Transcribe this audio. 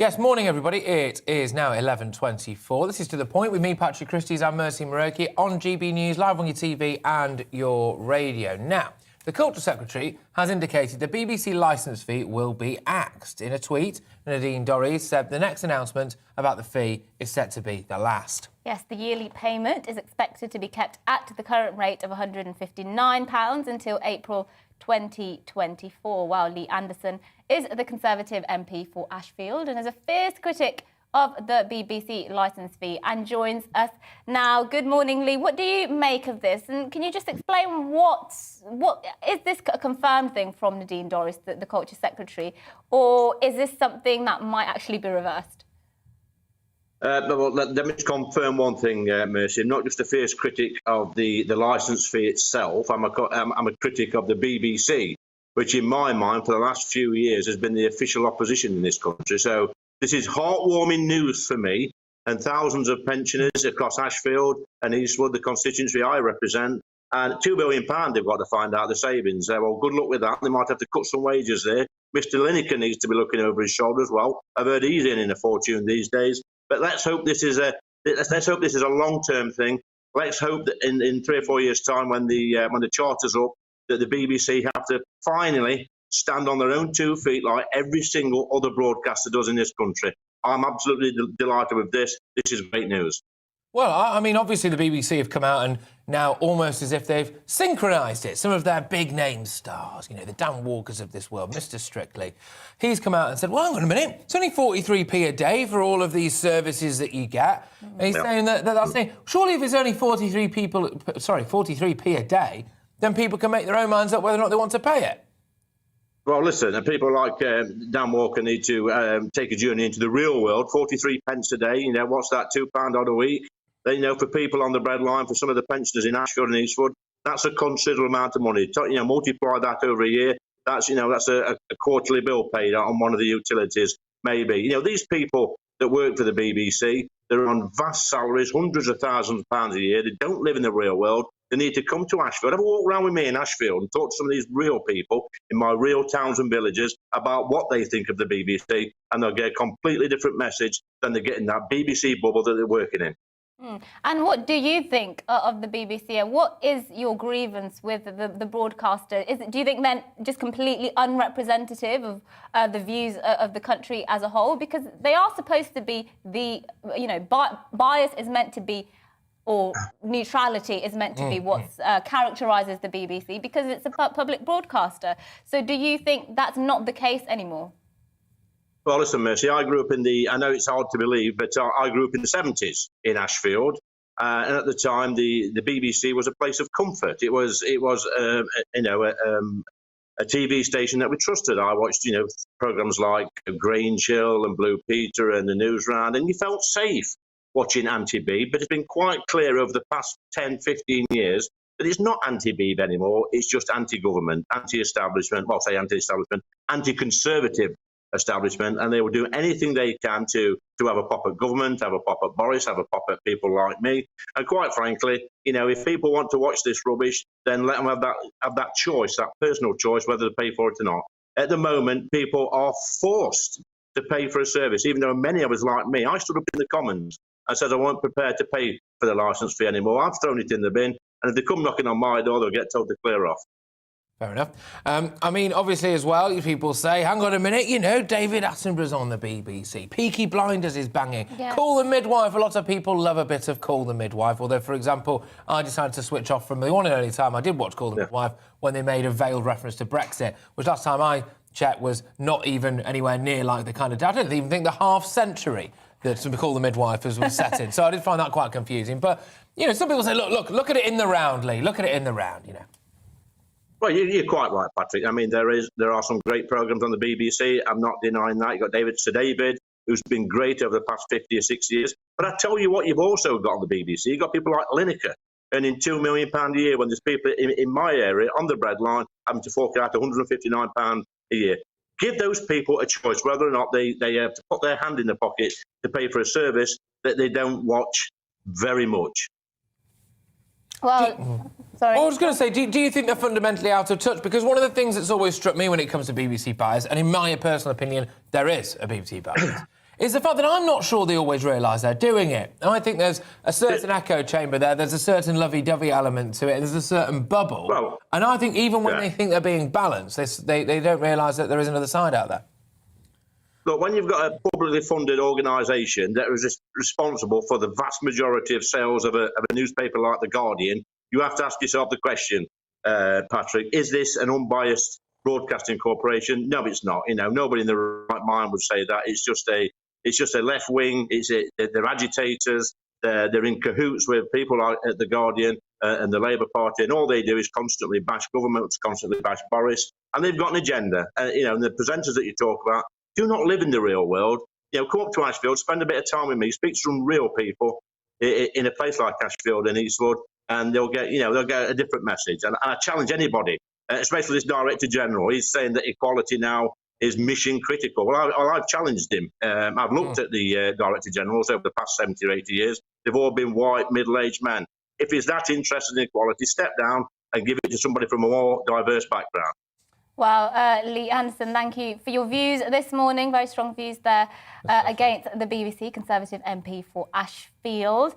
Yes, morning everybody. It is now 11:24. This is To The Point with me, Patrick Christys and Mercy Muroki on GB News, live on your TV and your radio. Now, the Culture Secretary has indicated the BBC licence fee will be axed. In a tweet, Nadine Dorries said the next announcement about the fee is set to be the last. Yes, the yearly payment is expected to be kept at the current rate of £159 until April 2024, while Lee Anderson is the Conservative MP for Ashfield and is a fierce critic of the BBC licence fee and joins us now. Good morning, Lee. What do you make of this? And can you just explain what is this a confirmed thing from Nadine Dorries, the Culture Secretary, or is this something that might actually be reversed? Well, let me confirm one thing, Mercy. I'm not just a fierce critic of the licence fee itself. I'm a critic of the BBC, which in my mind for the last few years has been the official opposition in this country. So this is heartwarming news for me and thousands of pensioners across Ashfield and Eastwood, the constituency I represent. And £2 billion they've got to find out the savings. Well, good luck with that. They might have to cut some wages there. Mr Lineker needs to be looking over his shoulder as well. I've heard he's in a fortune these days. But let's hope this is a long-term thing. Let's hope that in 3 or 4 years' time, when the charter's up, that the BBC have to finally stand on their own 2 feet like every single other broadcaster does in this country. I'm absolutely delighted with this. This is great news. Well, I mean, obviously the BBC have come out and now almost as if they've synchronised it. Some of their big-name stars, you know, the Dan Walkers of this world, Mr Strictly, he's come out and said, well, hang on a minute, it's only 43p a day for all of these services that you get. And he's saying that's saying, surely if it's only 43p a day, then people can make their own minds up whether or not they want to pay it. Well, listen, and people like Dan Walker need to take a journey into the real world. 43 pence a day, you know, what's that, £2 odd a week? You know, for people on the breadline, for some of the pensioners in Ashfield and Eastwood, that's a considerable amount of money. You know, multiply that over a year, that's a quarterly bill paid on one of the utilities, maybe. You know, these people that work for the BBC, they're on vast salaries, hundreds of thousands of pounds a year. They don't live in the real world. They need to come to Ashfield. Have a walk around with me in Ashfield and talk to some of these real people in my real towns and villages about what they think of the BBC, and they'll get a completely different message than they get in that BBC bubble that they're working in. And what do you think of the BBC? And what is your grievance with the broadcaster? Do you think they're just completely unrepresentative of the views of the country as a whole? Because they are supposed to be bias is meant to be, or neutrality is meant to be what characterises the BBC, because it's a public broadcaster. So do you think that's not the case anymore? Well, listen, Mercy, I grew up I know it's hard to believe, but I grew up in the 70s in Ashfield. And at the time, the BBC was a place of comfort. It was a TV station that we trusted. I watched, you know, programmes like Grange Hill and Blue Peter and the Newsround, and you felt safe watching Anti-Beeb. But it's been quite clear over the past 10, 15 years that it's not anti-Beeb anymore. It's just anti-government, anti-establishment, well, say anti-establishment, anti-conservative establishment, and they will do anything they can to have a pop at government, have a pop at Boris, have a pop at people like me. And quite frankly, you know, if people want to watch this rubbish, then let them have that choice, that personal choice, whether to pay for it or not. At the moment, people are forced to pay for a service, even though many of us, like me, I stood up in the Commons and said I wasn't prepared to pay for the licence fee anymore. I've thrown it in the bin, and if they come knocking on my door, they'll get told to clear off. Fair enough. I mean, obviously, as well, people say, hang on a minute, you know, David Attenborough's on the BBC. Peaky Blinders is banging. Yeah. Call the Midwife. A lot of people love a bit of Call the Midwife, although, for example, I decided to switch off from the one and only time I did watch Call the Midwife when they made a veiled reference to Brexit, which last time I checked was not even anywhere near like the kind of... I don't even think the half-century that Call the Midwife was set in. So I did find that quite confusing. But, you know, some people say, look at it in the round, Lee. Look at it in the round, you know. Well, you're quite right, Patrick. I mean, there are some great programmes on the BBC. I'm not denying that. You've got Sir David, who's been great over the past 50 or 60 years. But I tell you what, you've also got on the BBC. You've got people like Lineker earning £2 million a year, when there's people in my area on the breadline having to fork out £159 a year. Give those people a choice whether or not they have to put their hand in their pocket to pay for a service that they don't watch very much. Well, sorry. I was going to say, do you think they're fundamentally out of touch? Because one of the things that's always struck me when it comes to BBC bias, and in my personal opinion, there is a BBC bias, is the fact that I'm not sure they always realise they're doing it. And I think there's a certain echo chamber there, there's a certain lovey-dovey element to it, there's a certain bubble. Well, and I think even when they think they're being balanced, they don't realise that there is another side out there. Look, when you've got a publicly funded organisation that is responsible for the vast majority of sales of a newspaper like The Guardian, you have to ask yourself the question, Patrick, is this an unbiased broadcasting corporation? No, it's not. You know, nobody in their right mind would say that. It's just a left wing. They're agitators. They're in cahoots with people like at The Guardian and the Labour Party, and all they do is constantly bash government, constantly bash Boris, and they've got an agenda. You know, and the presenters that you talk about do not live in the real world. You know, come up to Ashfield, spend a bit of time with me, speak to some real people in a place like Ashfield and Eastwood, and they'll get a different message. And I challenge anybody, especially this Director General. He's saying that equality now is mission critical. Well, I've challenged him. I've looked at the Director Generals over the past 70 or 80 years. They've all been white, middle-aged men. If he's that interested in equality, step down and give it to somebody from a more diverse background. Well, Lee Anderson, thank you for your views this morning. Very strong views there against the BBC Conservative MP for Ashfield.